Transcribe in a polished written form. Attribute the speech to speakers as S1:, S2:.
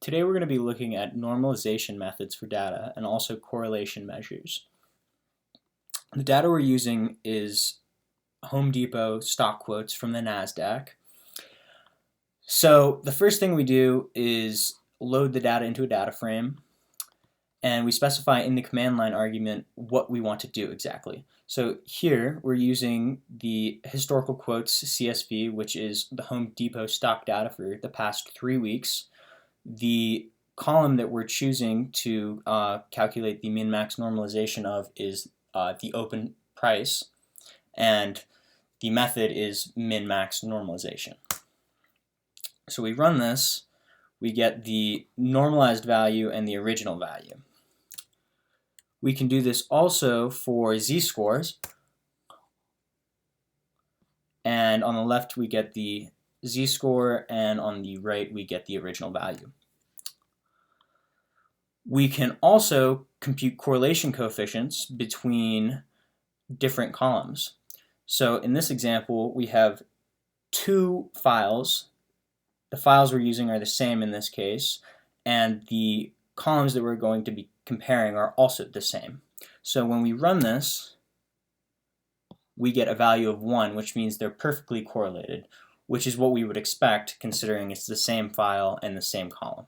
S1: Today we're going to be looking at normalization methods for data and also correlation measures. The data we're using is Home Depot stock quotes from the NASDAQ. So the first thing we do is load the data into a data frame, and we specify in the command line argument what we want to do exactly. So here we're using the historical quotes CSV, which is the Home Depot stock data for the past 3 weeks. The column that we're choosing to calculate the min-max normalization of is the open price, and the method is min-max normalization. So we run this, we get the normalized value and the original value. We can do this also for z-scores, and on the left we get the z-score, and on the right we get the original value. We can also compute correlation coefficients between different columns. So in this example, we have two files. The files we're using are the same in this case, and the columns that we're going to be comparing are also the same. So when we run this, we get a value of 1, which means they're perfectly correlated, which is what we would expect considering it's the same file and the same column.